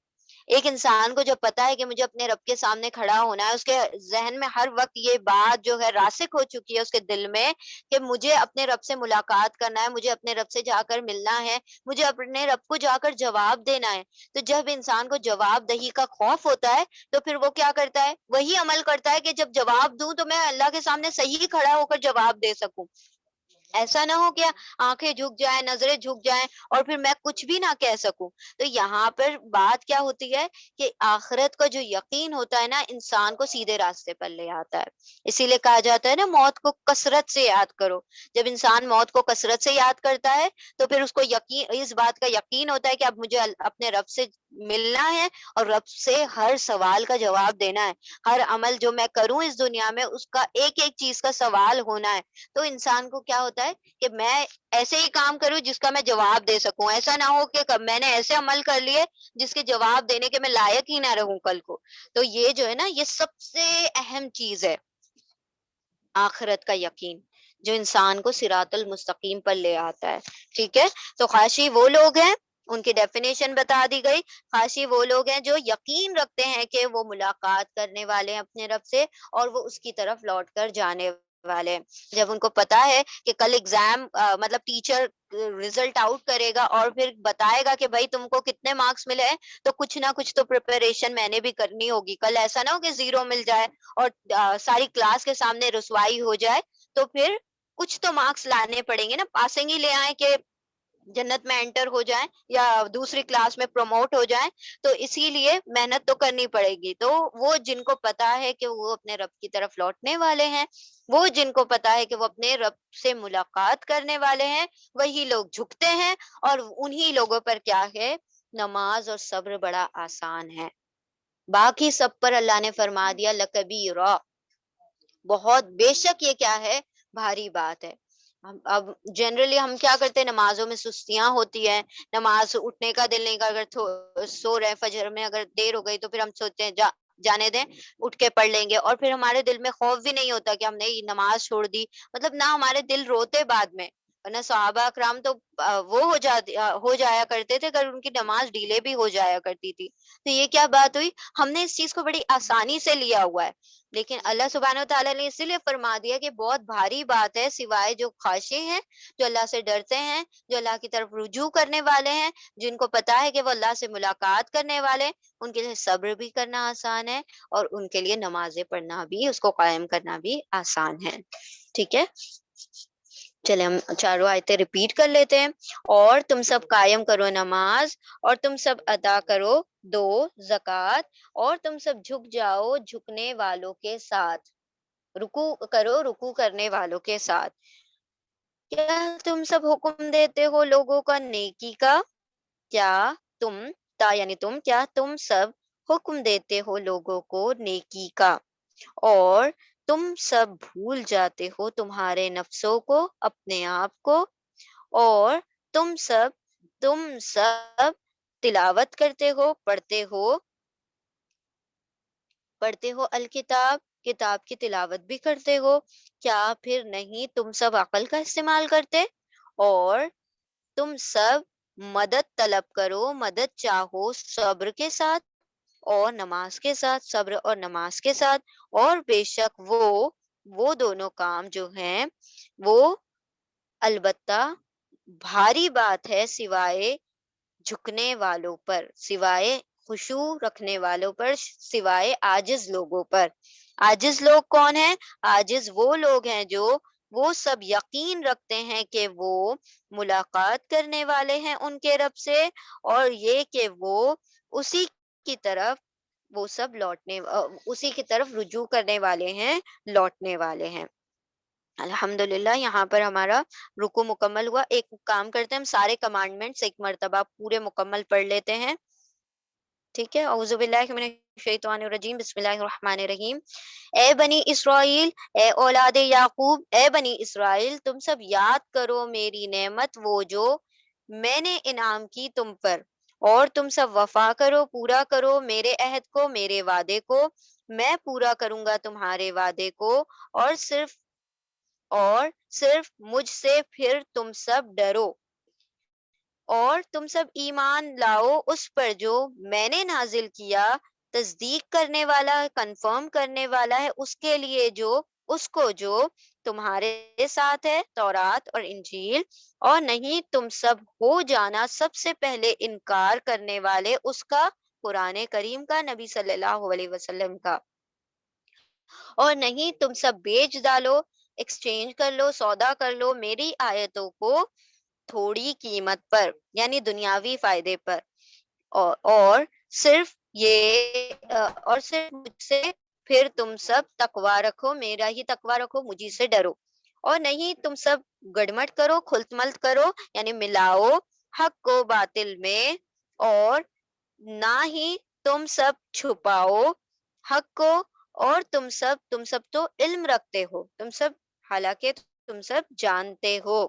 ایک انسان کو جب پتا ہے کہ مجھے اپنے رب کے سامنے کھڑا ہونا ہے، اس کے ذہن میں ہر وقت یہ بات جو ہے راسخ ہو چکی ہے اس کے دل میں کہ مجھے اپنے رب سے ملاقات کرنا ہے، مجھے اپنے رب سے جا کر ملنا ہے، مجھے اپنے رب کو جا کر جواب دینا ہے. تو جب انسان کو جواب دہی کا خوف ہوتا ہے تو پھر وہ کیا کرتا ہے؟ وہی عمل کرتا ہے کہ جب جواب دوں تو میں اللہ کے سامنے صحیح کھڑا ہو کر جواب دے سکوں. ایسا نہ ہو کہ آنکھیں جھک جائیں، نظریں جھک جائیں اور پھر میں کچھ بھی نہ کہہ سکوں. تو یہاں پر بات کیا ہوتی ہے کہ آخرت کا جو یقین ہوتا ہے نا، انسان کو سیدھے راستے پر لے آتا ہے. اسی لیے کہا جاتا ہے نا موت کو کثرت سے یاد کرو. جب انسان موت کو کثرت سے یاد کرتا ہے تو پھر اس کو یقین، اس بات کا یقین ہوتا ہے کہ اب مجھے اپنے رب سے ملنا ہے اور رب سے ہر سوال کا جواب دینا ہے. ہر عمل جو میں کروں اس دنیا میں اس کا ایک ایک چیز کا سوال ہونا ہے. تو انسان کو کیا ہوتا ہے کہ میں ایسے ہی کام کروں جس کا میں جواب دے سکوں. ایسا نہ ہو کہ میں نے ایسے عمل کر لیے جس کے جواب دینے کے میں لائق ہی نہ رہوں کل کو. تو یہ جو ہے نا، یہ سب سے اہم چیز ہے آخرت کا یقین، جو انسان کو صراط المستقیم پر لے آتا ہے. ٹھیک ہے. تو خاشی وہ لوگ ہیں، ان کی ڈیفینیشن بتا دی گئی. خاشی وہ لوگ ہیں جو یقین رکھتے ہیں کہ وہ ملاقات کرنے والے ہیں اپنے رب سے اور وہ اس کی طرف لوٹ کر جانے والے ہیں. جب ان کو پتا ہے کہ کل ایگزام مطلب ٹیچر رزلٹ آؤٹ کرے گا اور پھر بتائے گا کہ بھائی تم کو کتنے مارکس ملے ہیں، تو کچھ نہ کچھ تو پریپریشن میں نے بھی کرنی ہوگی. کل ایسا نہ ہو کہ زیرو مل جائے اور ساری کلاس کے سامنے رسوائی ہو جائے. تو پھر کچھ تو مارکس لانے پڑیں گے نا، پاسنگ ہی لے آئیں کہ جنت میں انٹر ہو جائیں یا دوسری کلاس میں پروموٹ ہو جائیں. تو اسی لیے محنت تو کرنی پڑے گی. تو وہ جن کو پتا ہے کہ وہ اپنے رب کی طرف لوٹنے والے ہیں، وہ جن کو پتا ہے کہ وہ اپنے رب سے ملاقات کرنے والے ہیں، وہی لوگ جھکتے ہیں. اور انہی لوگوں پر کیا ہے؟ نماز اور صبر بڑا آسان ہے. باقی سب پر اللہ نے فرما دیا لکبیرہ، بہت بے شک یہ کیا ہے؟ بھاری بات ہے. اب جنرلی ہم کیا کرتے ہیں؟ نمازوں میں سستیاں ہوتی ہیں، نماز اٹھنے کا دل نہیں کر، اگر سو رہے فجر میں اگر دیر ہو گئی تو پھر ہم سوچتے ہیں جانے دیں، اٹھ کے پڑھ لیں گے. اور پھر ہمارے دل میں خوف بھی نہیں ہوتا کہ ہم نے یہ نماز چھوڑ دی. مطلب نہ ہمارے دل روتے بعد میں. ورنہ صحابہ اکرام تو وہ ہو جایا کرتے تھے اگر ان کی نماز ڈیلے بھی ہو جایا کرتی تھی. تو یہ کیا بات ہوئی؟ ہم نے اس چیز کو بڑی آسانی سے لیا ہوا ہے. لیکن اللہ سبحانہ و تعالیٰ نے اسی لیے فرما دیا کہ بہت بھاری بات ہے، سوائے جو خاشع ہیں، جو اللہ سے ڈرتے ہیں، جو اللہ کی طرف رجوع کرنے والے ہیں، جن کو پتا ہے کہ وہ اللہ سے ملاقات کرنے والے، ان کے لیے صبر بھی کرنا آسان ہے اور ان کے لیے نمازیں پڑھنا بھی، اس کو قائم کرنا بھی آسان ہے. ٹھیک ہے. چلے ہم چاروں آیتیں ریپیٹ کر لیتے ہیں. اور تم سب قائم کرو نماز، اور تم سب ادا کرو دو زکوٰۃ، اور تم سب جھک جاؤ جھکنے والوں کے ساتھ، رکوع کرو رکوع کرنے والوں کے ساتھ. کیا تم سب حکم دیتے ہو لوگوں کا نیکی کا؟ کیا تم یعنی کیا تم سب حکم دیتے ہو لوگوں کو نیکی کا، اور تم سب بھول جاتے ہو تمہارے نفسوں کو، اپنے آپ کو، اور تم سب تلاوت کرتے ہو، پڑھتے ہو الکتاب، کتاب کی تلاوت بھی کرتے ہو. کیا پھر نہیں تم سب عقل کا استعمال کرتے؟ اور تم سب مدد طلب کرو، مدد چاہو صبر کے ساتھ اور نماز کے ساتھ، صبر اور نماز کے ساتھ. اور بے شک وہ دونوں کام جو ہیں وہ البتہ بھاری بات ہے سوائے جھکنے والوں پر، سوائے خشوع رکھنے والوں پر، سوائے عاجز لوگوں پر. عاجز لوگ کون ہیں؟ عاجز وہ لوگ ہیں جو وہ سب یقین رکھتے ہیں کہ وہ ملاقات کرنے والے ہیں ان کے رب سے، اور یہ کہ وہ اسی کی طرف وہ سب اسی کی طرف رجوع کرنے والے ہیں، لوٹنے والے ہیں۔ الحمدللہ یہاں پر ہمارا رکوع مکمل ہوا۔ ایک کام کرتے ہیں، ہم سارے کمانڈمنٹس ایک مرتبہ پورے مکمل پڑھ لیتے ہیں، ٹھیک ہے؟ اعوذ باللہ من الشیطان الرجیم، بسم اللہ الرحمن الرحیم۔ اے بنی اسرائیل، اے اولاد یعقوب، اے بنی اسرائیل، تم سب یاد کرو میری نعمت وہ جو میں نے انعام کی تم پر، اور تم سب وفا کرو، پورا کرو میرے عہد کو، میرے وعدے کو۔ میں پورا کروں گا تمہارے وعدے کو، اور صرف مجھ سے پھر تم سب ڈرو، اور تم سب ایمان لاؤ اس پر جو میں نے نازل کیا، تصدیق کرنے والا، کنفرم کرنے والا ہے اس کو جو تمہارے ساتھ ہے، تورات اور انجیل، اور نہیں تم سب ہو جانا سب سے پہلے انکار کرنے والے اس کا، قرآن کریم کا، نبی صلی اللہ علیہ وسلم کا، اور نہیں تم سب بیچ ڈالو، ایکسچینج کر لو، سودا کر لو میری آیتوں کو تھوڑی قیمت پر، یعنی دنیاوی فائدے پر، اور صرف مجھ سے پھر تم سب تقوی رکھو، میرا ہی تقوی رکھو، مجھے سے ڈرو، اور نہیں تم سب گڑمٹ کرو، کھلت ملت کرو، یعنی ملاؤ حق کو باطل میں، اور نہ ہی تم سب چھپاؤ حق کو، اور تم سب تو علم رکھتے ہو، حالانکہ تم سب جانتے ہو،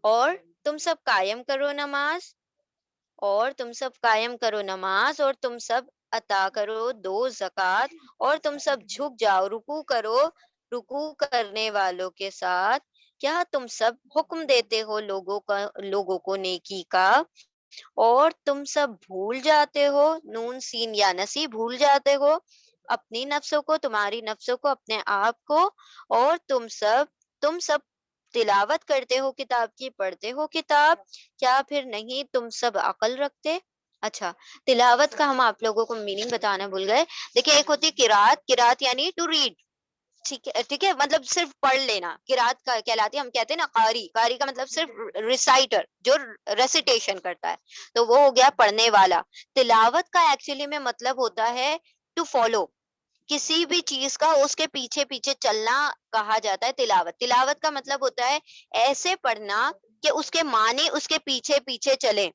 اور تم سب قائم کرو نماز، اور تم سب عطا کرو دو زکوٰۃ، اور تم سب جھک جاؤ، رکوع کرو رکوع کرنے والوں کے ساتھ، کیا تم سب حکم دیتے ہو لوگوں کو نیکی کا، اور تم سب بھول جاتے ہو، نون سین یا نسی، بھول جاتے ہو اپنی نفسوں کو، تمہاری نفسوں کو، اپنے آپ کو، اور تم سب تلاوت کرتے ہو کتاب کی، پڑھتے ہو کتاب، کیا پھر نہیں تم سب عقل رکھتے؟ اچھا، تلاوت کا ہم آپ لوگوں کو میننگ بتانا بھول گئے۔ دیکھیں، ایک ہوتی ہے قرات یعنی ٹو ریڈ، ٹھیک ہے، مطلب صرف پڑھ لینا، قرات کا کہلاتی ہے، ہم کہتے ہیں نا قاری کا مطلب صرف ریسائٹر، جو ریسیٹیشن کرتا ہے، تو وہ ہو گیا پڑھنے والا۔ تلاوت کا ایکچولی میں مطلب ہوتا ہے ٹو فالو، کسی بھی چیز کا اس کے پیچھے پیچھے چلنا کہا جاتا ہے تلاوت۔ تلاوت کا مطلب ہوتا ہے ایسے پڑھنا کہ اس کے معنی اس کے پیچھے پیچھے چلیں،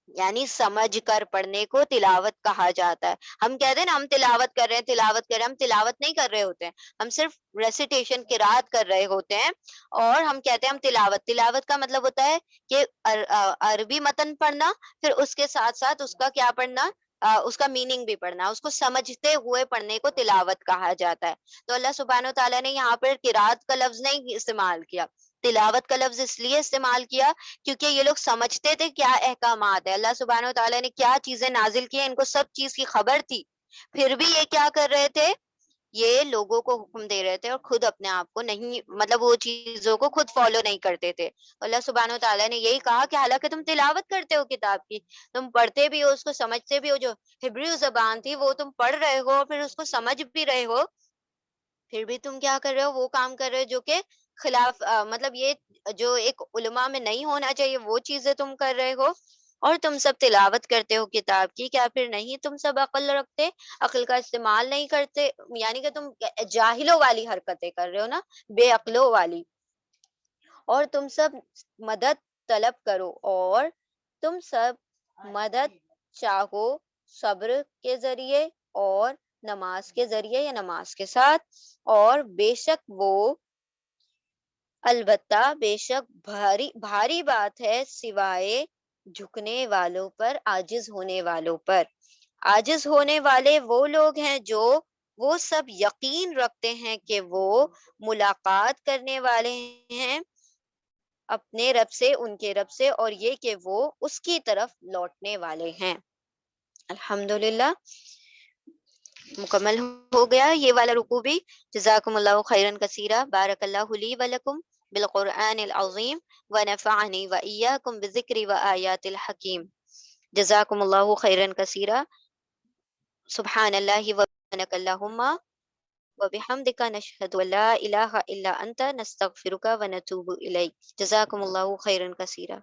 یعنی سمجھ کر پڑھنے کو تلاوت کہا جاتا ہے۔ ہم کہتے ہیں نا ہم تلاوت کر رہے ہیں، تلاوت کر رہے ہیں، ہم تلاوت نہیں کر رہے ہوتے ہیں، ہم صرف ریسیٹیشن قرات کر رہے ہوتے ہیں، اور ہم کہتے ہیں ہم تلاوت کا مطلب ہوتا ہے کہ عربی متن پڑھنا، پھر اس کے ساتھ ساتھ اس کا کیا پڑھنا، اس کا میننگ بھی پڑھنا، اس کو سمجھتے ہوئے پڑھنے کو تلاوت کہا جاتا ہے۔ تو اللہ سبحانہ و تعالیٰ نے یہاں پر قرات کا لفظ نہیں استعمال کیا، تلاوت کا لفظ اس لیے استعمال کیا کیونکہ یہ لوگ سمجھتے تھے کیا احکامات ہے، اللہ سبحانہ و تعالیٰ نے کیا چیزیں نازل کی ہیں، ان کو سب چیز کی خبر تھی، پھر بھی یہ کیا کر رہے تھے، یہ لوگوں کو حکم دے رہے تھے، اور خود اپنے آپ کو نہیں، مطلب وہ چیزوں کو خود فالو نہیں کرتے تھے۔ اللہ سبحانہ و تعالیٰ نے یہی کہا کہ حالانکہ تم تلاوت کرتے ہو کتاب کی، تم پڑھتے بھی ہو، اس کو سمجھتے بھی ہو، جو ہبریو زبان تھی وہ تم پڑھ رہے ہو، پھر اس کو سمجھ بھی رہے ہو، پھر بھی تم کیا کر رہے ہو، وہ کام کر رہے ہو جو کہ خلاف، مطلب یہ جو ایک علماء میں نہیں ہونا چاہیے وہ چیزیں تم کر رہے ہو، اور تم سب تلاوت کرتے ہو کتاب کی، کیا پھر نہیں تم سب عقل رکھتے، عقل کا استعمال نہیں کرتے، یعنی کہ تم جاہلوں والی حرکتیں کر رہے ہو نا، بے عقلوں والی، اور تم سب مدد طلب کرو، اور تم سب مدد چاہو صبر کے ذریعے، اور نماز کے ذریعے یا نماز کے ساتھ، اور بے شک وہ، البتہ بے شک بھاری بات ہے سوائے جھکنے والوں پر، عاجز ہونے والوں پر۔ عاجز ہونے والے وہ لوگ ہیں جو وہ سب یقین رکھتے ہیں کہ وہ ملاقات کرنے والے ہیں اپنے رب سے، ان کے رب سے، اور یہ کہ وہ اس کی طرف لوٹنے والے ہیں۔ الحمدللہ مکمل ہو گیا یہ والا رکوع بھی۔ جزاکم اللہ خیرن کثیرا، بارک اللہ لی ولکم بالقرآن العظیم ونفعنی وإیاکم بالذکر وآیات الحکیم۔ جزاکم اللہ خیرن کثیرا، سبحان اللہ و سبحانک اللہم وبحمدک نشہد ان لا الہ الا انت نستغفرک ونتوب الیک۔ جزاکم اللہ خیرا کثیرا۔